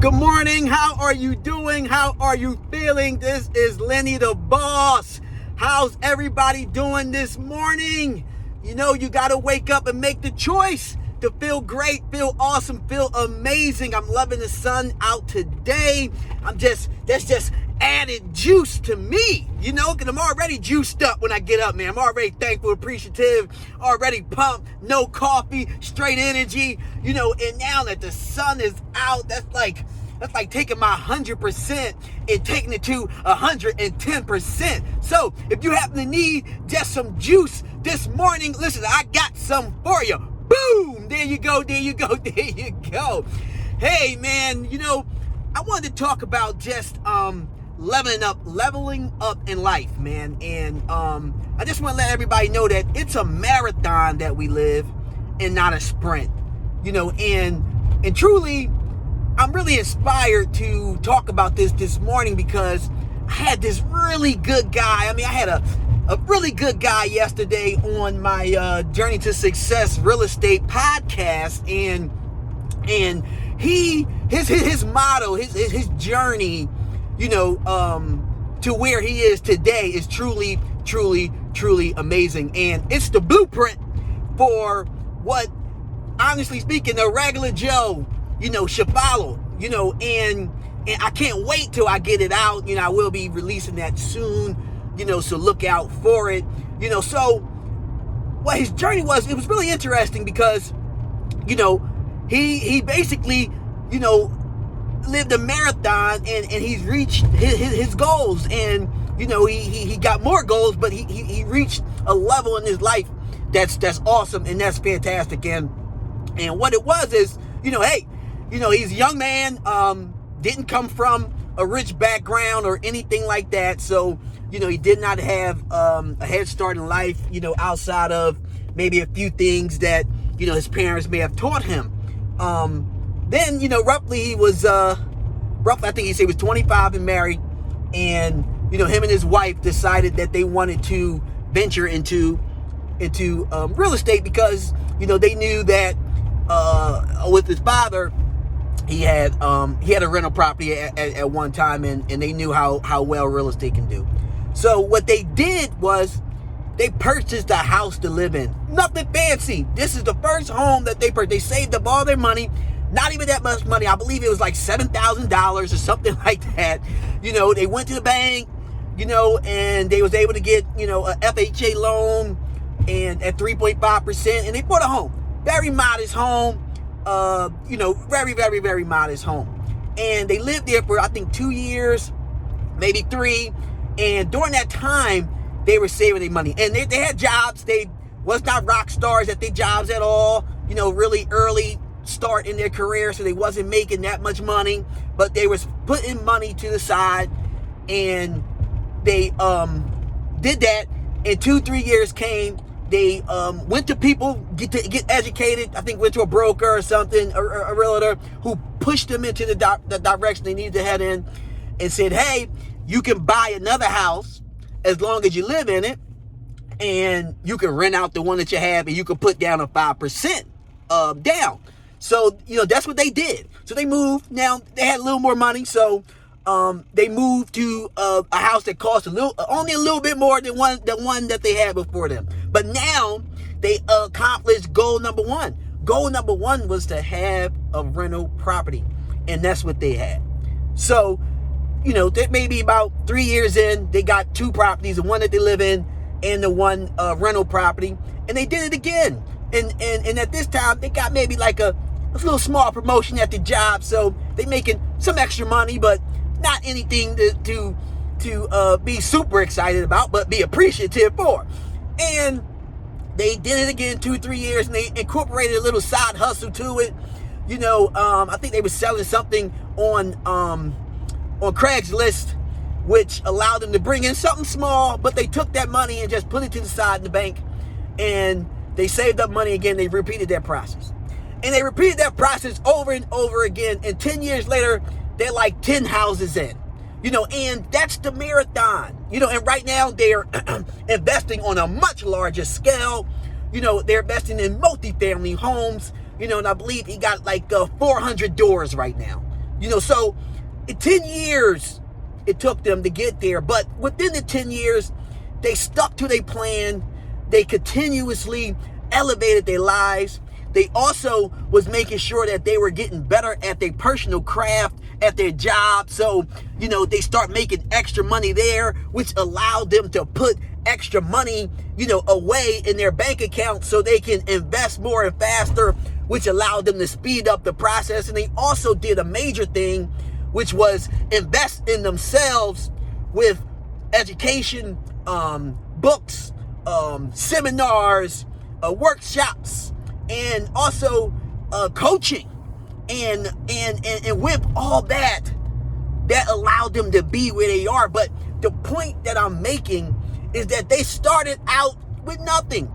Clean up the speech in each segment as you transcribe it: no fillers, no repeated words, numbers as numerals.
Good morning. How are you doing? How are you feeling? This is Lenny the Boss. How's everybody doing this morning? You know, you got to wake up and make the choice to feel great, feel awesome, feel amazing. I'm loving the sun out today. That's just added juice to me, you know, because I'm already juiced up when I get up, man. I'm already thankful, appreciative, already pumped, no coffee, straight energy, you know, and now that the sun is out, that's like taking my 100% and taking it to 110%. So if you happen to need just some juice this morning, listen, I got some for you. Boom! There you go. Hey, man, you know, I wanted to talk about just leveling up in life, man. And I just want to let everybody know that it's a marathon that we live and not a sprint. You know, and truly, I'm really inspired to talk about this morning because I had this really good guy. I mean, I had a really good guy yesterday on my Journey to Success real estate podcast, and his motto, his journey, you know, to where he is today is truly amazing, and it's the blueprint for what, honestly speaking, a regular Joe, you know, should follow, you know, and I can't wait till I get it out. You know, I will be releasing that soon, you know, so look out for it, you know. So what his journey was, it was really interesting because, you know, he basically, you know, lived a marathon and he's reached his goals, and, you know, he got more goals, but he reached a level in his life that's awesome, and that's fantastic. And what it was is, you know, hey, you know, he's a young man, didn't come from a rich background or anything like that. So, you know, he did not have a head start in life, you know, outside of maybe a few things that, you know, his parents may have taught him. Then, you know, roughly he was, I think he said he was 25 and married. And, you know, him and his wife decided that they wanted to venture into real estate because, you know, they knew that with his father, he had a rental property at one time, and they knew how well real estate can do. So what they did was they purchased a house to live in. Nothing fancy. This is the first home that they purchased. They saved up all their money. Not even that much money. I believe it was like $7,000 or something like that. You know, they went to the bank, you know, and they was able to get, you know, a FHA loan and at 3.5%, and they bought a home. Very modest home. You know, very modest home. And they lived there for, I think, 2 years, maybe 3. And during that time, they were saving their money. And they had jobs. They was not rock stars at their jobs at all. You know, really early start in their career, so they wasn't making that much money. But they was putting money to the side. And they did that. And 2-3 years came. They went to people, get educated. I think went to a broker or something, or a realtor who pushed them into the direction they needed to head in, and said, hey, you can buy another house as long as you live in it, and you can rent out the one that you have, and you can put down a 5% down. So, you know, that's what they did. So they moved. Now, they had a little more money, so they moved to a house that cost only a little bit more than the one that they had before them. But now they accomplished goal number one. Goal number one was to have a rental property, and that's what they had. So, you know, maybe about 3 years in, they got 2 properties, the one that they live in and the one rental property, and they did it again. And at this time, they got maybe like a little small promotion at the job, so they making some extra money, but not anything to be super excited about, but be appreciative for. And they did it again 2-3 years, and they incorporated a little side hustle to it. You know, I think they were selling something on Craigslist, which allowed them to bring in something small, but they took that money and just put it to the side in the bank, and they saved up money again. They repeated that process. And they repeated that process over and over again, and 10 years later, they're like 10 houses in. You know, and that's the marathon. You know, and right now they're investing on a much larger scale. You know, they're investing in multifamily homes. You know, and I believe he got like 400 doors right now. So 10 years it took them to get there. But within the 10 years, they stuck to their plan. They continuously elevated their lives. They also was making sure that they were getting better at their personal craft, at their job. So, they start making extra money there, which allowed them to put extra money, away in their bank account so they can invest more and faster, which allowed them to speed up the process. And they also did a major thing, which was invest in themselves with education, books, seminars, workshops, and also coaching. And with all that allowed them to be where they are. But the point that I'm making is that they started out with nothing.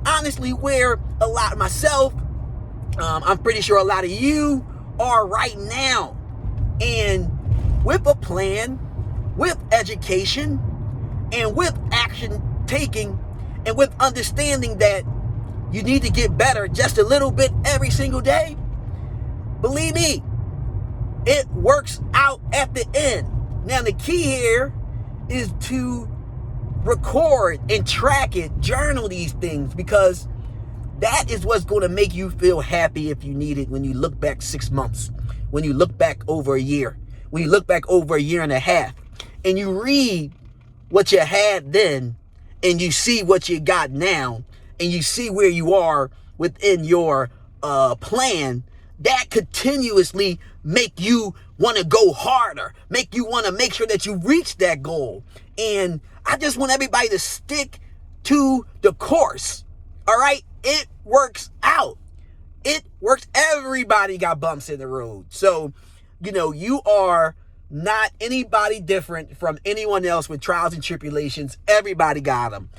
Honestly, where a lot of myself, I'm pretty sure a lot of you are right now. And with a plan, with education, and with action taking, and with understanding that you need to get better just a little bit every single day, believe me, it works out at the end. Now, the key here is to record and track it, journal these things, because that is what's going to make you feel happy if you need it when you look back 6 months, when you look back over a year, when you look back over a year and a half, and you read what you had then, and you see what you got now, and you see where you are within your plan. That continuously make you want to go harder, make you want to make sure that you reach that goal. And I just want everybody to stick to the course. All right? It works out. It works. Everybody got bumps in the road. So, you are not anybody different from anyone else with trials and tribulations. Everybody got them.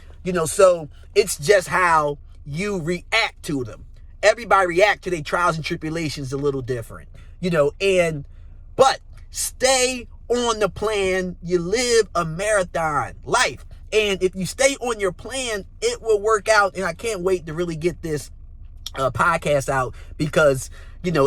So it's just how you react to them. Everybody react to their trials and tribulations a little different, but stay on the plan. You live a marathon life. And if you stay on your plan, it will work out. And I can't wait to really get this podcast out, because,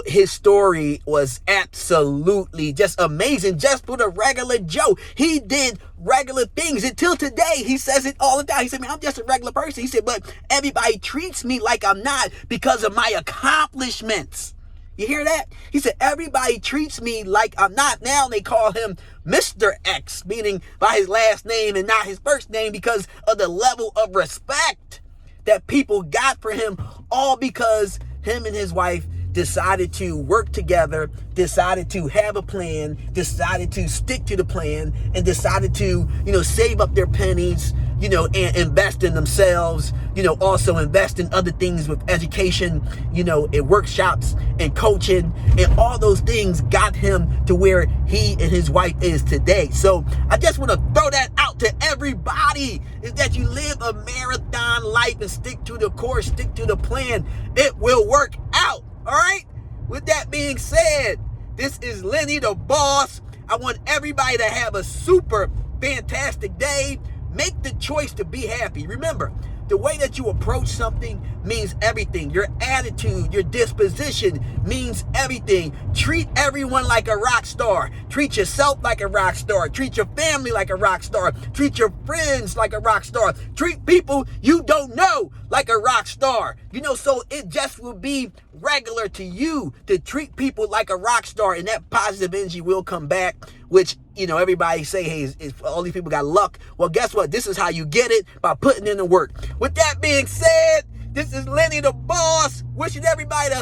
his story was absolutely just amazing. Just for the regular Joe, he did regular things until today. He says it all the time. He said, man, I'm just a regular person. He said, but everybody treats me like I'm not because of my accomplishments. You hear that? He said, everybody treats me like I'm not. Now they call him Mr. X, meaning by his last name and not his first name, because of the level of respect that people got for him, all because him and his wife decided to work together, decided to have a plan, decided to stick to the plan, and decided to, save up their pennies, and invest in themselves, also invest in other things with education, in workshops and coaching, and all those things got him to where he and his wife is today. So I just want to throw that out to everybody, is that you live a marathon life and stick to the course, stick to the plan. It will work out. All right. With that being said, this is Lenny the Boss. I want everybody to have a super fantastic day. Make the choice to be happy. Remember, the way that you approach something means everything. Your attitude, your disposition means everything. Treat everyone like a rock star. Treat yourself like a rock star. Treat your family like a rock star. Treat your friends like a rock star. Treat people you don't know like a rock star. So it just will be regular to you to treat people like a rock star, and that positive energy will come back, which, everybody say, hey, all these people got luck. Well, guess what? This is how you get it, by putting in the work. With that being said, this is Lenny the Boss, wishing everybody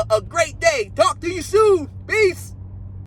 a great day. Talk to you soon. Peace.